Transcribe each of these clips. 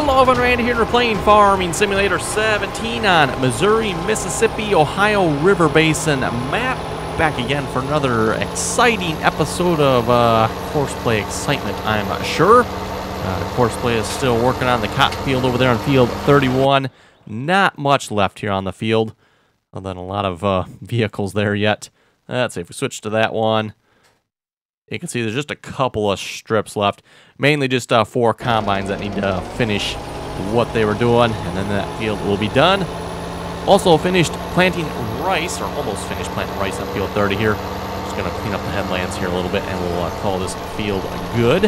Hello, everyone, Randy here, and we're playing Farming Simulator 17 on Missouri, Mississippi, Ohio River Basin map. Back again for another exciting episode of Horseplay excitement, I'm sure. Horseplay is still working on the cotton field over there on field 31. Not much left here on the field, other than a lot of vehicles there yet. Let's see if we switch to that one. You can see there's just a couple of strips left. Mainly just 4 combines that need to finish what they were doing, and then that field will be done. Also finished planting rice, or almost finished planting rice on field 30 here. Just going to clean up the headlands here a little bit, and we'll call this field good.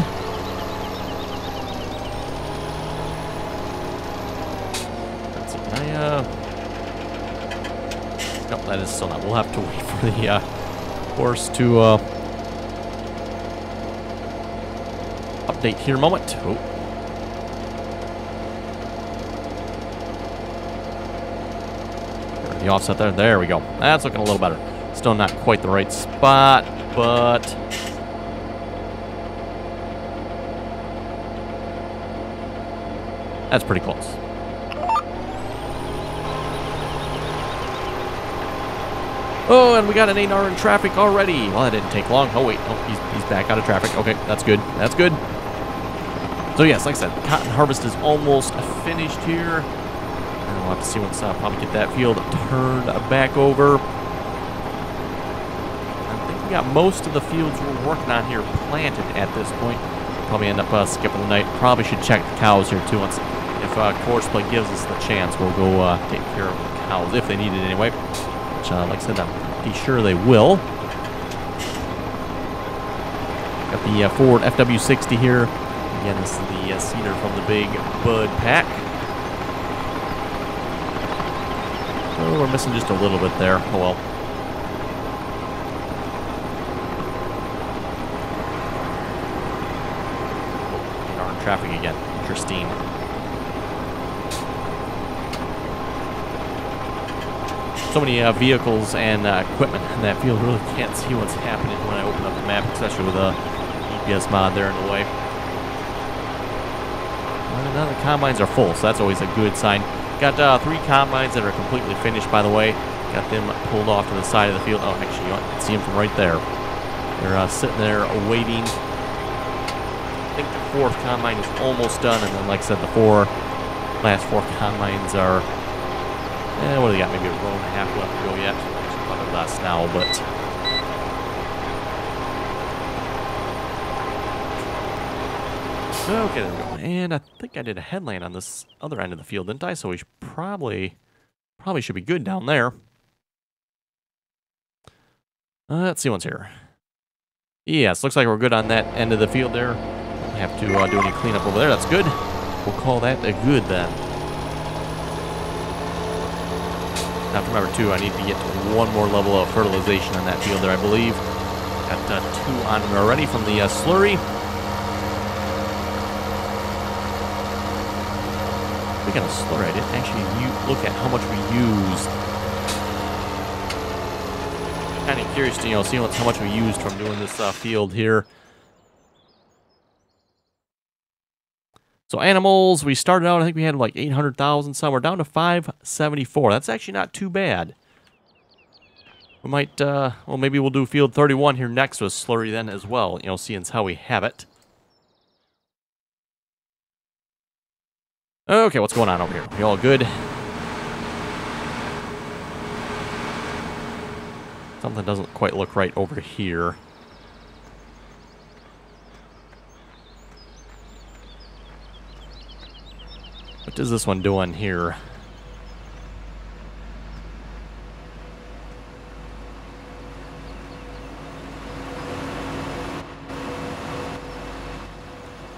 Let's see, can I, nope, that is still not. We'll have to wait for the horse to update here a moment. Oh. The offset there. There we go. That's looking a little better. Still not quite the right spot, but that's pretty close. Oh, and we got an 8-hour in traffic already. Well, that didn't take long. Oh, wait. Oh, he's back out of traffic. Okay, that's good. That's good. So, yes, like I said, the cotton harvest is almost finished here. And we'll have to see once probably get that field turned back over. I think we got most of the fields we're working on here planted at this point. Probably end up skipping the night. Probably should check the cows here, too. Once, if Horseplay gives us the chance, we'll go take care of the cows, if they need it anyway. Which, like I said, I'm pretty sure they will. Got the Ford FW60 here. Again, this is the cedar from the big bud pack. Oh, we're missing just a little bit there. Oh well. We are in traffic again. Interesting. So many vehicles and equipment in that field. Really can't see what's happening when I open up the map, especially with a GPS mod there in the way. Now the combines are full, so that's always a good sign. Got 3 combines that are completely finished, by the way. Got them pulled off to the side of the field. Oh, actually, you can see them from right there. They're sitting there waiting. I think the 4th combine is almost done, and then, like I said, the last 4 combines are, what do they got? Maybe a row and a half left to go yet. Actually, probably less now, but okay, there we go. And I think I did a headland on this other end of the field, didn't I? So we should probably should be good down there. Let's see what's here. Yes, looks like we're good on that end of the field there. Don't have to do any cleanup over there. That's good. We'll call that a good then. Now remember too, I need to get one more level of fertilization on that field there, I believe. Got 2 on it already from the slurry. Speaking of slurry, I didn't actually look at how much we used. Kind of curious to see how much we used from doing this field here. So animals, we started out, I think we had like 800,000 some. We're down to 574. That's actually not too bad. We might, well, maybe we'll do field 31 here next with slurry then as well, seeing how we have it. Okay, what's going on over here? We all good? Something doesn't quite look right over here. What is this one doing here?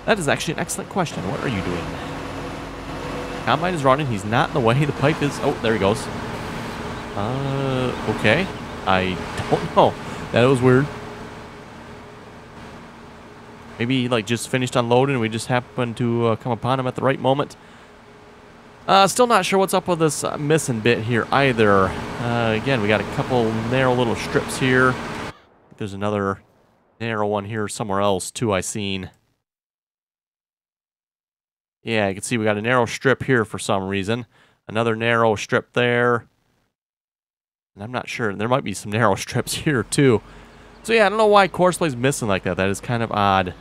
That is actually an excellent question. What are you doing? Combine is running. He's not in the way. The pipe is... Oh, there he goes. Okay. I don't know. That was weird. Maybe, like, just finished unloading and we just happened to come upon him at the right moment. Still not sure what's up with this missing bit here either. Again, we got a couple narrow little strips here. There's another narrow one here somewhere else, too, I seen. Yeah, you can see we got a narrow strip here for some reason. Another narrow strip there. And I'm not sure. There might be some narrow strips here, too. So, yeah, I don't know why Courseplay is missing like that. That is kind of odd.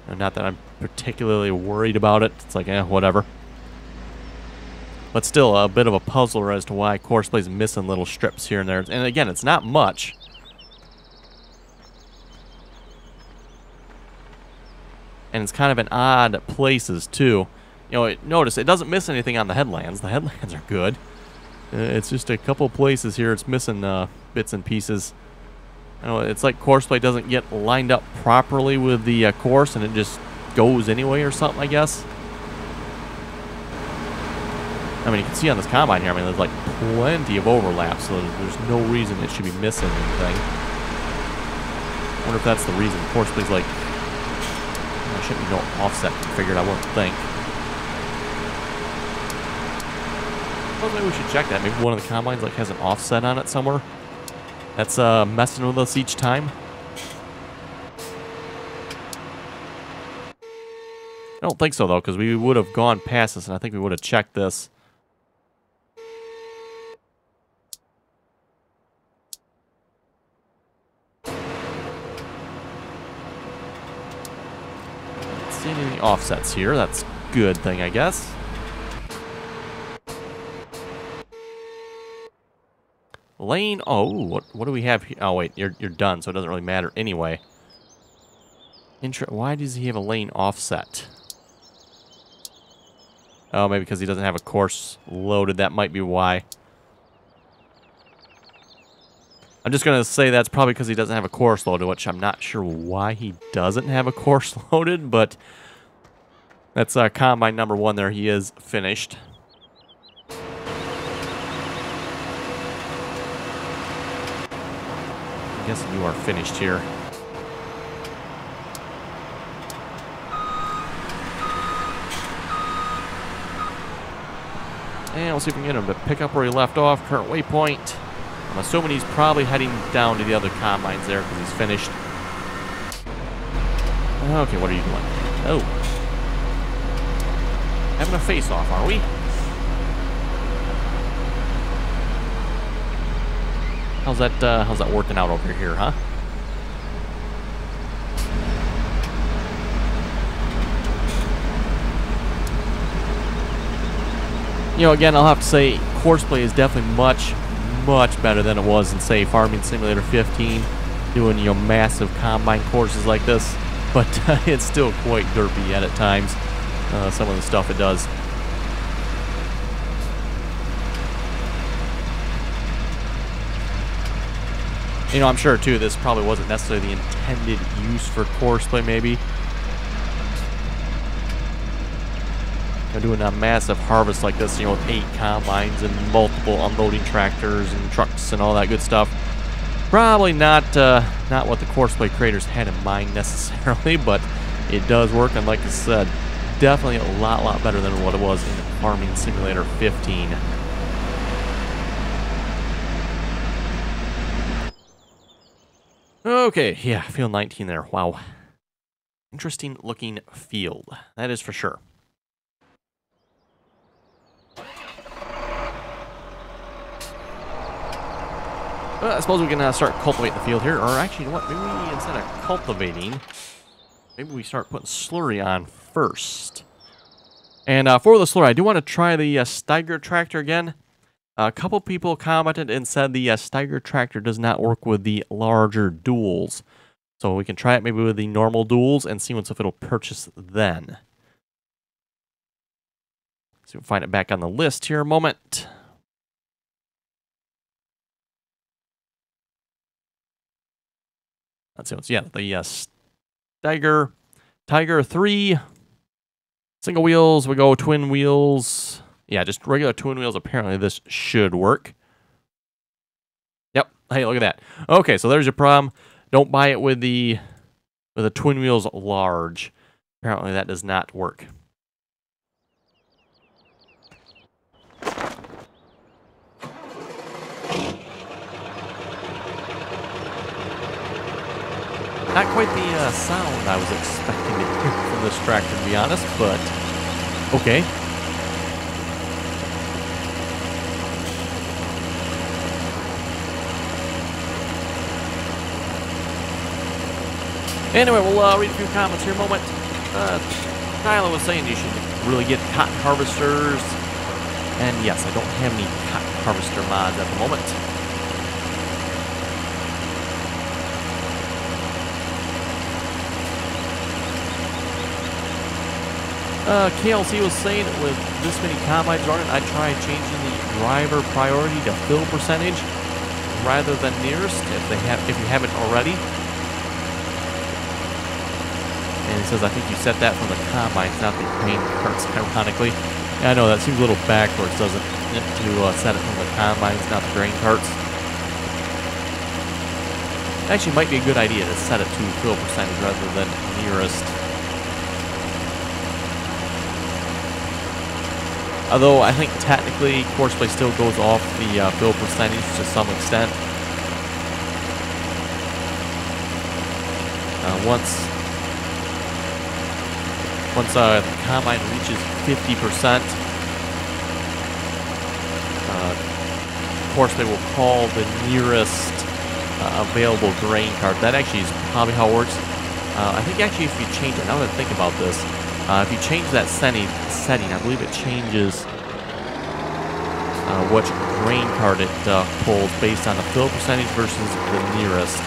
Not that I'm particularly worried about it. It's like, whatever. But still, a bit of a puzzler as to why Courseplay is missing little strips here and there. And again, it's not much. And it's kind of in odd places, too. You know, notice it doesn't miss anything on the headlands. The headlands are good. It's just a couple places here it's missing bits and pieces. You know, it's like Courseplay doesn't get lined up properly with the course, and it just goes anyway or something, I guess. I mean, you can see on this combine here, I mean, there's like plenty of overlap, so there's no reason it should be missing anything. I wonder if that's the reason. Courseplay's like, there shouldn't be no offset configured, I wouldn't think. Well, maybe we should check that. Maybe one of the combines like has an offset on it somewhere. That's messing with us each time. I don't think so, though, because we would have gone past this, and I think we would have checked this. Not seeing any offsets here. That's a good thing, I guess. Lane, oh, what do we have here? Oh, wait, you're done, so it doesn't really matter anyway. Why does he have a lane offset? Oh, maybe because he doesn't have a course loaded. That might be why. I'm just going to say that's probably because he doesn't have a course loaded, which I'm not sure why he doesn't have a course loaded, but that's combine number 1 there. He is finished. I guess you are finished here. And we'll see if we can get him to pick up where he left off. Current waypoint. I'm assuming he's probably heading down to the other combines there because he's finished. Okay, what are you doing? Oh. Having a face-off, are we? How's that working out over here, huh? You know, again, I'll have to say, Courseplay is definitely much, much better than it was in, say, Farming Simulator 15, doing, you know, massive combine courses like this. But it's still quite derpy at times, some of the stuff it does. You know, I'm sure, too, this probably wasn't necessarily the intended use for Courseplay, maybe. You know, doing a massive harvest like this, you know, with 8 combines and multiple unloading tractors and trucks and all that good stuff. Probably not what the Courseplay creators had in mind necessarily, but it does work. And like I said, definitely a lot better than what it was in Farming Simulator 15. Okay, yeah, field 19 there. Wow. Interesting looking field. That is for sure. Well, I suppose we can start cultivating the field here. Or actually, you know what? Maybe we, instead of cultivating, maybe we start putting slurry on first. And for the slurry, I do want to try the Steiger tractor again. A couple people commented and said the Steiger tractor does not work with the larger duals. So we can try it maybe with the normal duals and see if it'll purchase then. So we'll find it back on the list here a moment. Let's see. Yeah, the TigerIII single wheels. We go twin wheels. Yeah, just regular twin wheels. Apparently, this should work. Yep. Hey, look at that. Okay, so there's your problem. Don't buy it with the twin wheels large. Apparently, that does not work. Not quite the sound I was expecting to hear from this tractor, to be honest, but Okay. Anyway, we'll read a few comments here in a moment. Tyler was saying you should really get cotton harvesters. And yes, I don't have any cotton harvester mods at the moment. KLC was saying with this many combines running, I'd try changing the driver priority to fill percentage rather than nearest if you haven't already. And he says, I think you set that from the combines, not the grain carts, ironically. Yeah, I know, that seems a little backwards, doesn't it, to set it from the combines, not the grain carts. Actually, might be a good idea to set it to fill percentage rather than nearest. Although, I think technically, Courseplay still goes off the fill percentage to some extent. Once the combine reaches 50%, Courseplay will call the nearest available grain cart. That actually is probably how it works. I think actually if you change it, now that I think about this, if you change that setting, I believe it changes which grain cart it pulls based on the fill percentage versus the nearest.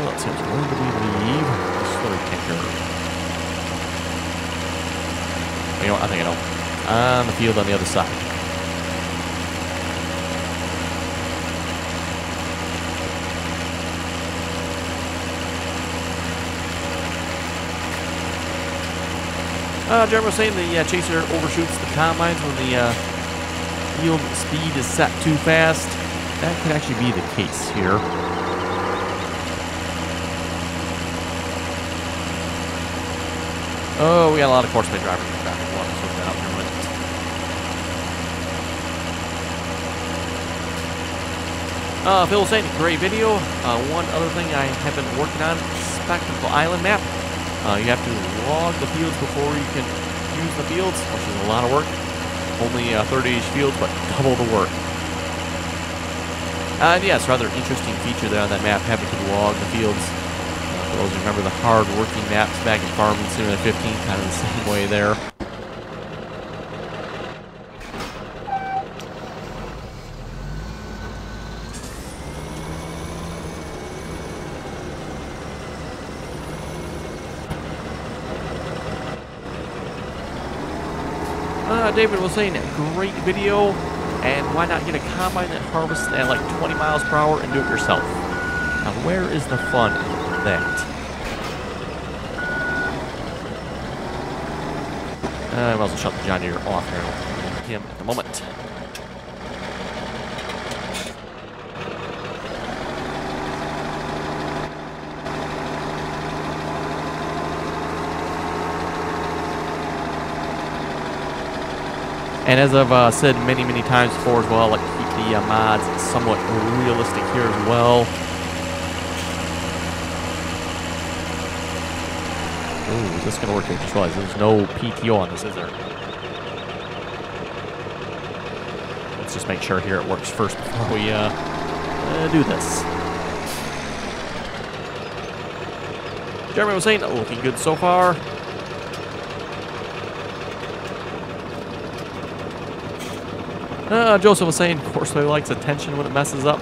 Let's see, where do we leave? Slow tinker. You know what? I think I know. On the field on the other side. Jeremy was saying the chaser overshoots the combines when the yield speed is set too fast. That could actually be the case here. Oh, we got a lot of Courseplay drivers in traffic. We'll have to sort that out in a minute. Phil was saying, great video. One other thing I have been working on, Spectacle Island map. You have to log the fields before you can use the fields, which is a lot of work. Only 30-ish fields, but double the work. And yes, rather interesting feature there on that map, having to log the fields. For those who remember the hard-working maps back in Farming Simulator 15, kind of the same way there. David was saying, great video, and why not get a combine that harvests at like 20 miles per hour and do it yourself? Now, where is the fun in that? I might as well shut the John Deere off here. Him at the moment. And as I've said many, many times before as well, I like to keep the mods somewhat realistic here as well. Ooh, is this going to work? I just realized there's no PTO on this, is there? Let's just make sure here it works first before we do this. Jeremy was saying, looking good so far. Joseph was saying, Courseplay likes attention when it messes up.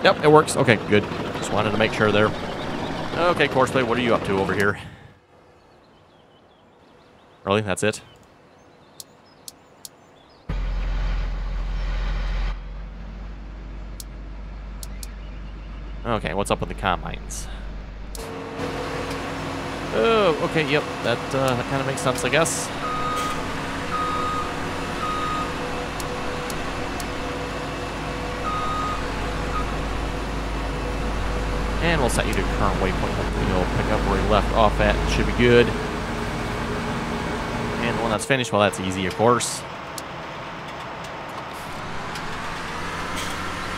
Yep, it works. Okay, good. Just wanted to make sure there. Okay, Courseplay, what are you up to over here? Really? That's it? Okay, what's up with the combines? Oh, okay, yep, that kind of makes sense, I guess. And we'll set you to current waypoint. Hopefully you'll pick up where you left off at. It should be good. And when that's finished, well, that's easy, of course.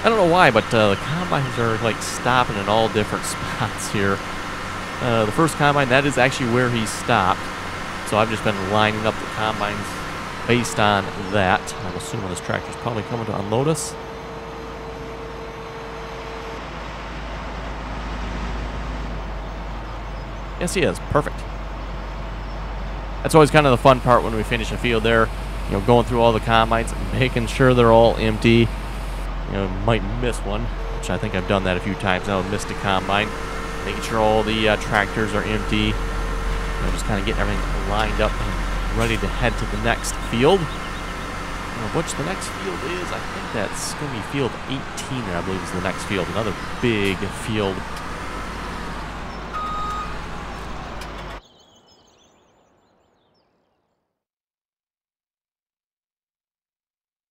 I don't know why, but the combines are, like, stopping in all different spots here. The first combine, that is actually where he stopped. So I've just been lining up the combines based on that. I'm assuming this tractor's probably coming to unload us. Yes, he is. Perfect. That's always kind of the fun part when we finish a field there. You know, going through all the combines, making sure they're all empty. You know, might miss one, which I think I've done that a few times now. Missed a combine. Making sure all the tractors are empty. You know, just kind of getting everything lined up and ready to head to the next field. Which the next field is, I think that's going to be field 18, I believe is the next field. Another big field.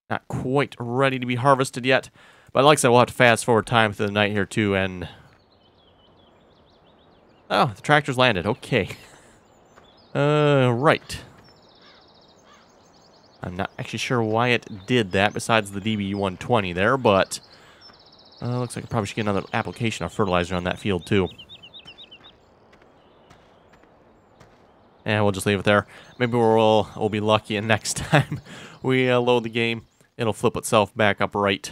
Not quite ready to be harvested yet. But like I said, we'll have to fast forward time through the night here too. And oh, the tractor's landed. Okay. Right. I'm not actually sure why it did that besides the DB120 there, but looks like I probably should get another application of fertilizer on that field too. And we'll just leave it there. Maybe we'll be lucky and next time we load the game, it'll flip itself back up right.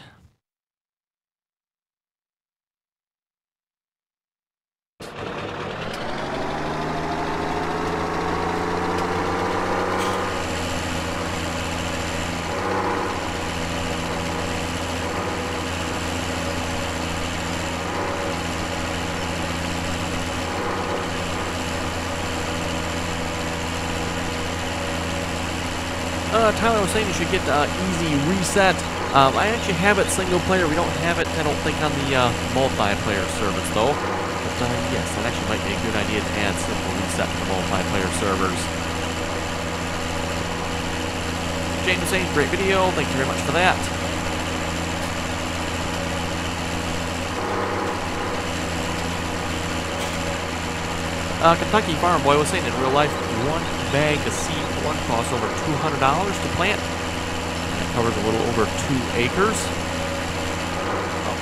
Tyler was saying you should get easy reset. I actually have it single player. We don't have it, I don't think, on the multiplayer service though. But yes, that actually might be a good idea to add simple reset to the multiplayer servers. James was saying, great video. Thank you very much for that. Kentucky Farm Boy was saying in real life, one bag of seed corn costs over $200 to plant. And it covers a little over 2 acres.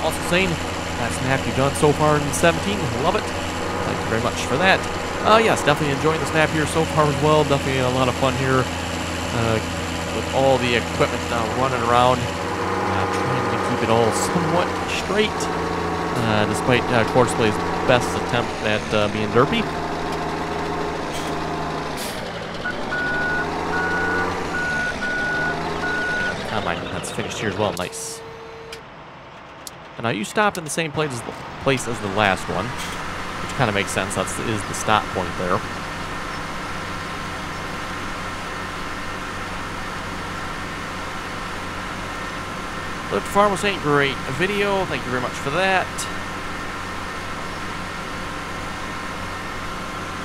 Also saying, that snap you've done so far in 17, love it. Thank you very much for that. Yes, definitely enjoying the snap here so far as well. Definitely a lot of fun here with all the equipment running around. Trying to keep it all somewhat straight, despite Coursplay's best attempt at being derpy. That's finished here as well. Nice. And now you stopped in the same place as the last one, which kind of makes sense. That is the stop point there. Lift Farm was saying great video. Thank you very much for that.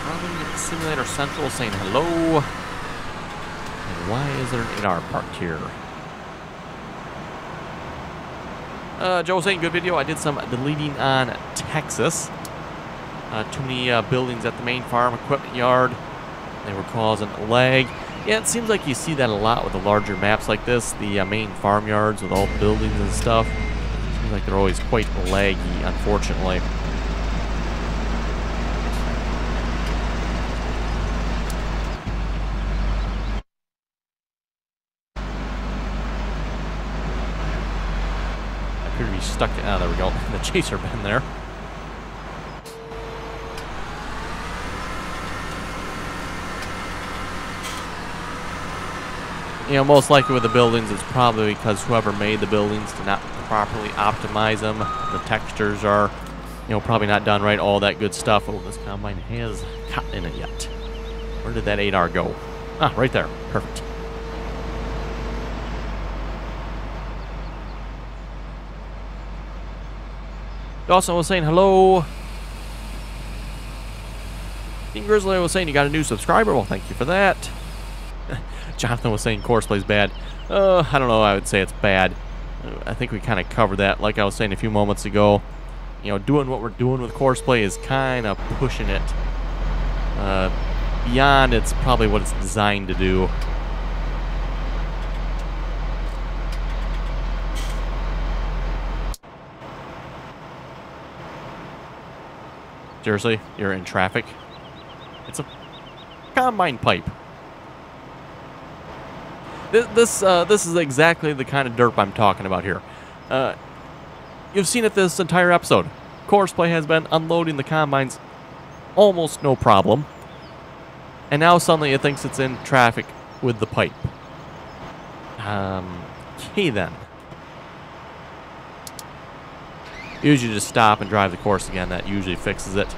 Farming Simulator Central saying hello. And why is there an 8R parked here? Joe saying, good video. I did some deleting on Texas. Too many buildings at the main farm equipment yard. They were causing lag. Yeah, it seems like you see that a lot with the larger maps like this. The main farm yards with all the buildings and stuff. Seems like they're always quite laggy, unfortunately. Stuck to, there we go, the chaser bin there. You know, most likely with the buildings, it's probably because whoever made the buildings did not properly optimize them. The textures are, you know, probably not done right, all that good stuff. Oh, this combine has cotton in it yet. Where did that 8R go? Ah, right there. Perfect. Dawson was saying hello. King Grizzly was saying you got a new subscriber. Well, thank you for that. Jonathan was saying Coursplay's bad. I don't know. I would say it's bad. I think we kind of covered that. Like I was saying a few moments ago, you know, doing what we're doing with Courseplay is kind of pushing it beyond it's probably what it's designed to do. Seriously, you're in traffic. It's a combine pipe. This is exactly the kind of derp I'm talking about here. You've seen it this entire episode. Courseplay has been unloading the combines almost no problem. And now suddenly it thinks it's in traffic with the pipe. Okay then. Usually just stop and drive the course again. That usually fixes it.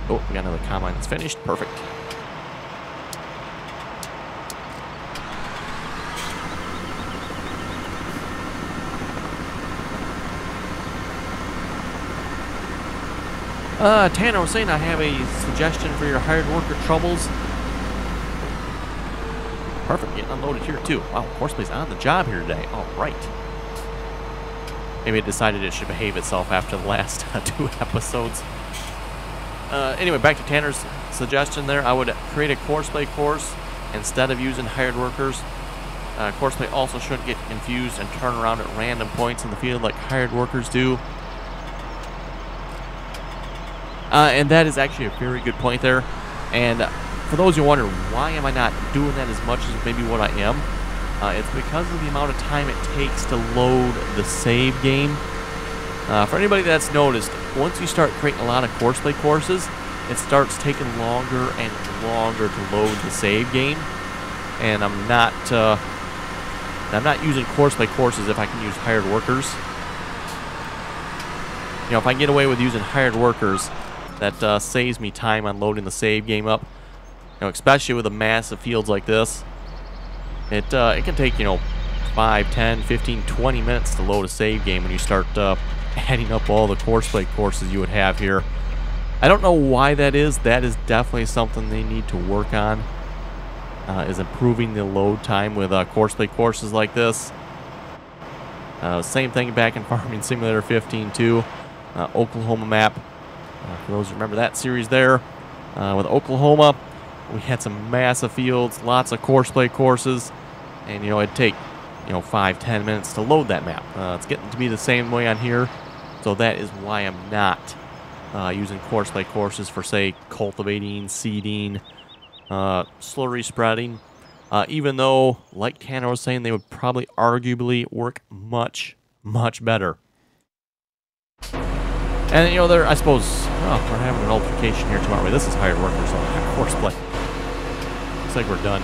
Oh, we got another combine that's finished. Perfect. Tanner was saying I have a suggestion for your hired worker troubles. Perfect, getting unloaded here too. Wow, Horseplay's on the job here today. All right. Maybe it decided it should behave itself after the last 2 episodes. Anyway, back to Tanner's suggestion there. I would create a Courseplay course instead of using hired workers. Courseplay also shouldn't get confused and turn around at random points in the field like hired workers do. And that is actually a very good point there. And for those who wonder, why am I not doing that as much as maybe what I am? It's because of the amount of time it takes to load the save game. For anybody that's noticed, once you start creating a lot of Courseplay courses, it starts taking longer and longer to load the save game. And I'm not using Courseplay courses if I can use hired workers. You know, if I get away with using hired workers, that saves me time on loading the save game up. You know, especially with a massive fields like this. It can take, you know, 5, 10, 15, 20 minutes to load a save game when you start adding up all the Courseplay courses you would have here. I don't know why that is. That is definitely something they need to work on, is improving the load time with Courseplay courses like this. Same thing back in Farming Simulator 15 too. Oklahoma map. For those who remember that series there, with Oklahoma, we had some massive fields, lots of Courseplay courses, and you know it'd take 5-10 minutes to load that map. It's getting to be the same way on here, so that is why I'm not using Courseplay courses for, say, cultivating, seeding, slurry spreading. Even though, like Tanner was saying, they would probably arguably work much, much better. And, you know, I suppose, we're having an altercation here tomorrow. This is hired workers, so Courseplay. Looks like we're done.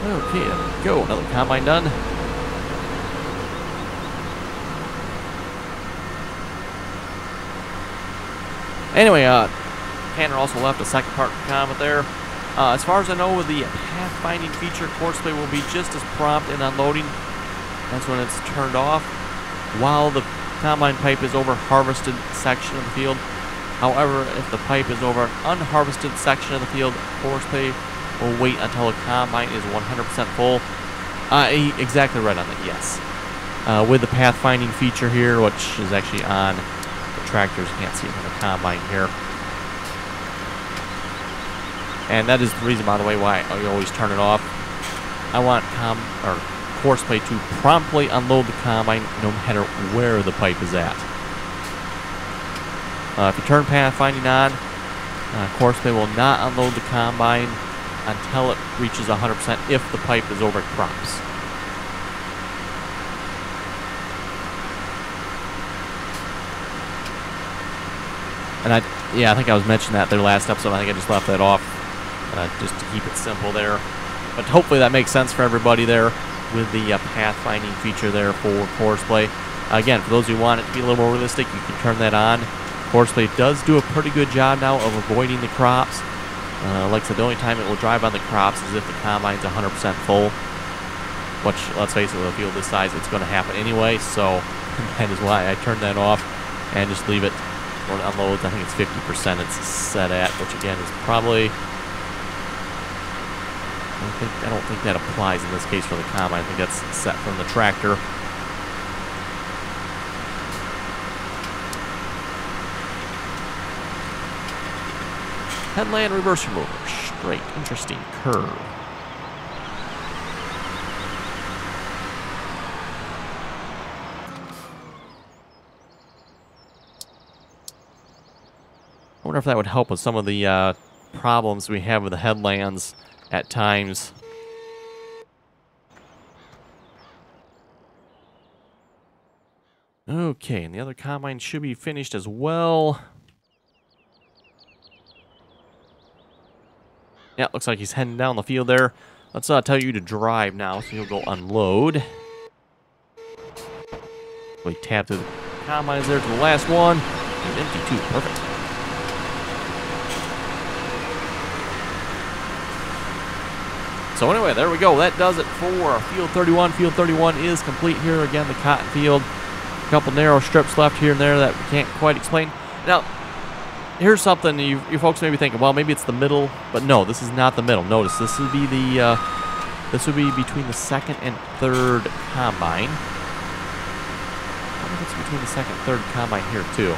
Okay, there we go. Another combine done. Anyway, Tanner also left a second part of the comment there. As far as I know, with the pathfinding feature, Courseplay will be just as prompt in unloading. That's when it's turned off, while the combine pipe is over harvested section of the field. However, if the pipe is over an unharvested section of the field, Courseplay will wait until the combine is 100% full. Exactly right on that, yes. With the pathfinding feature here, which is actually on the tractors, you can't see it on the combine here. And that is the reason, by the way, why I always turn it off. I want Courseplay to promptly unload the combine no matter where the pipe is at. If you turn pathfinding on, Courseplay will not unload the combine until it reaches 100% if the pipe is over crops. And I think I was mentioning that there last episode. I think I just left that off just to keep it simple there. But hopefully that makes sense for everybody there with the pathfinding feature there for Courseplay. Again, for those who want it to be a little more realistic, you can turn that on. Courseplay does do a pretty good job now of avoiding the crops. Like I said, the only time it will drive on the crops is if the combine's 100% full. Which, let's face it, with a field this size, it's going to happen anyway. So that is why I turned that off and just leave it when it unloads. I think it's 50% it's set at, which again is probably... I don't think that applies in this case for the combine. I think that's set from the tractor. Headland reverse remover. Straight. Interesting curve. I wonder if that would help with some of the problems we have with the headlands at times. Okay, and the other combine should be finished as well. Yeah, looks like he's heading down the field there. Let's tell you to drive now, so you'll go unload. We tap through the combines there to the last one. He's empty too, perfect. So anyway, there we go. That does it for Field 31. Field 31 is complete here. Again, the cotton field. A couple narrow strips left here and there that we can't quite explain. Now, here's something you folks may be thinking, well, maybe it's the middle, but no, this is not the middle. Notice this would be the this would be between the second and third combine. I think it's between the second and third combine here too.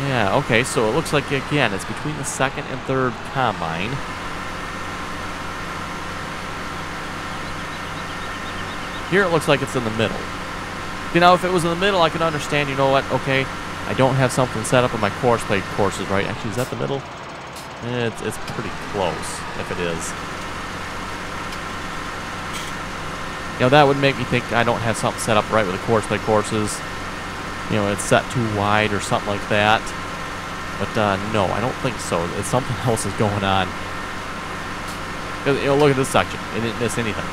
Yeah, okay, so it looks like, again, it's between the second and third combine. Here it looks like it's in the middle. You know, if it was in the middle, I could understand, you know what, okay, I don't have something set up in my course play courses, right? Actually, is that the middle? It's pretty close, if it is. You know, that would make me think I don't have something set up right with the course play courses. You know, it's set too wide or something like that. But, no, I don't think so. It's something else is going on. Because, you know, look at this section. It didn't miss anything.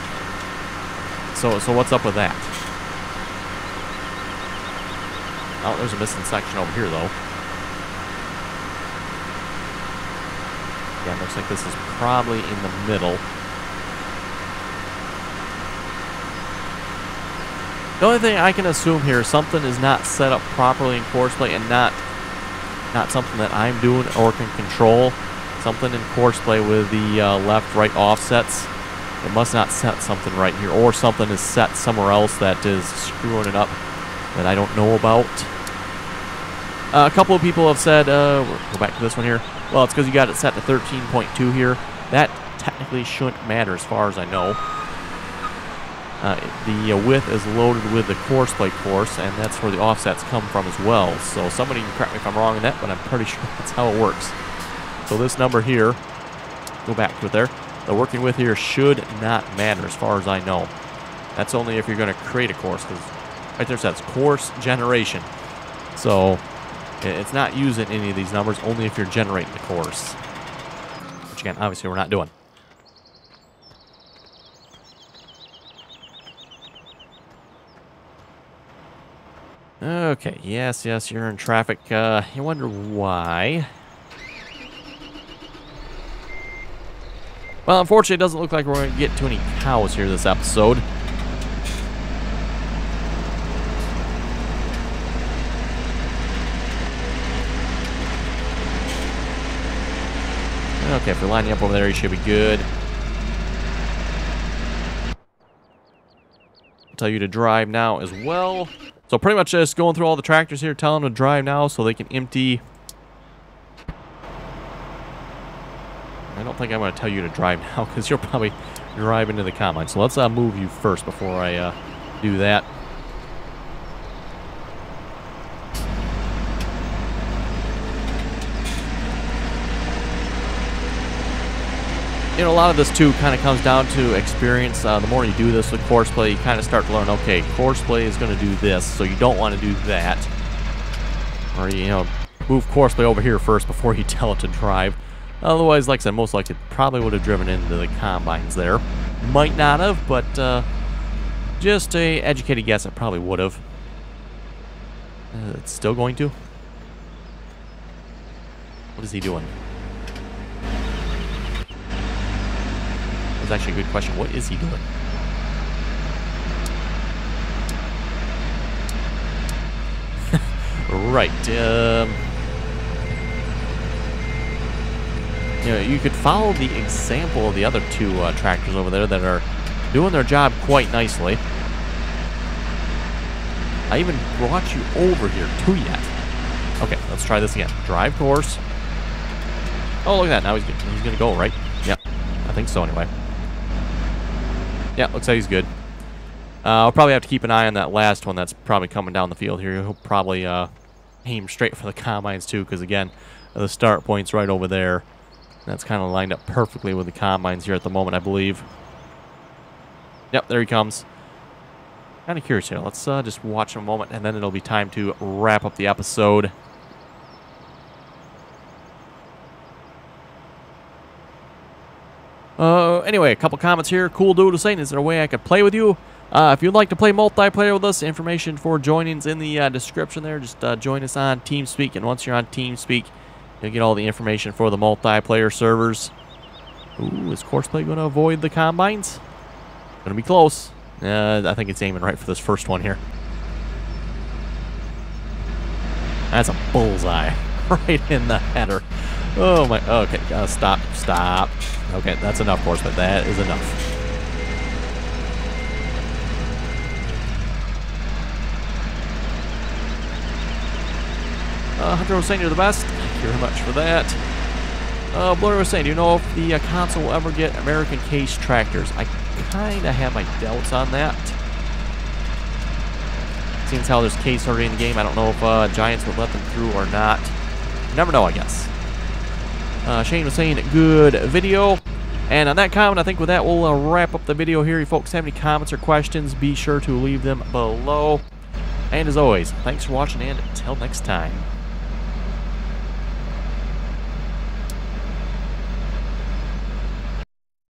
So what's up with that? Oh, there's a missing section over here, though. Yeah, it looks like this is probably in the middle. The only thing I can assume here is something is not set up properly in course play and not something that I'm doing or can control. Something in course play with the left-right offsets. It must not set something right here, or something is set somewhere else that is screwing it up that I don't know about. A couple of people have said, we'll go back to this one here. Well, it's because you got it set to 13.2 here. That technically shouldn't matter as far as I know. The width is loaded with the course play course, and that's where the offsets come from as well. So somebody can correct me if I'm wrong in that, but I'm pretty sure that's how it works. So this number here, go back to it there. The working with here should not matter as far as I know. That's only if you're going to create a course, because right there it says course generation. So it's not using any of these numbers, only if you're generating the course. Which again, obviously we're not doing. Okay, yes, you're in traffic. You wonder why. Well, unfortunately, it doesn't look like we're going to get to any cows here this episode. Okay, if you're lining up over there, you should be good. I'll tell you to drive now as well. So pretty much just going through all the tractors here, telling them to drive now so they can empty. I don't think I'm going to tell you to drive now because you'll probably drive into the combine. So let's move you first before I do that. You know, a lot of this, too, kind of comes down to experience. The more you do this with course play, you kind of start to learn, okay, course play is going to do this, so you don't want to do that. Or, you know, move course play over here first before you tell it to drive. Otherwise, like I said, most likely probably would have driven into the combines there. Might not have, but just a educated guess, it probably would have. It's still going to? What is he doing? That's actually a good question. What is he doing? Right. You know, you could follow the example of the other two tractors over there that are doing their job quite nicely. I even brought you over here too yet. Okay, let's try this again. Drive course. Oh, look at that. Now he's going to go, right? Yep. I think so anyway. Yeah, looks like he's good. I'll probably have to keep an eye on that last one that's probably coming down the field here. He'll probably aim straight for the combines too, because again, the start point's right over there. That's kind of lined up perfectly with the combines here at the moment, I believe. Yep, there he comes. Kind of curious here. Let's just watch a moment, and then it'll be time to wrap up the episode. Anyway, a couple comments here. Cool dude saying, is there a way I could play with you? If you'd like to play multiplayer with us, information for joining's in the description there. Just join us on TeamSpeak, and once you're on TeamSpeak, you'll get all the information for the multiplayer servers. Ooh, is Courseplay going to avoid the combines? Going to be close. I think it's aiming right for this first one here. That's a bullseye right in the header. Oh my, okay, stop. Okay, that's enough, Courseplay. That is enough. Hunter was saying you're the best. Thank you very much for that. Blur was saying, do you know if the console will ever get American case tractors? I kind of have my doubts on that. Seems how there's case already in the game. I don't know if Giants would let them through or not. You never know, I guess. Shane was saying good video. And on that comment, I think with that, we'll wrap up the video here. If you folks have any comments or questions, be sure to leave them below. And as always, thanks for watching, and until next time.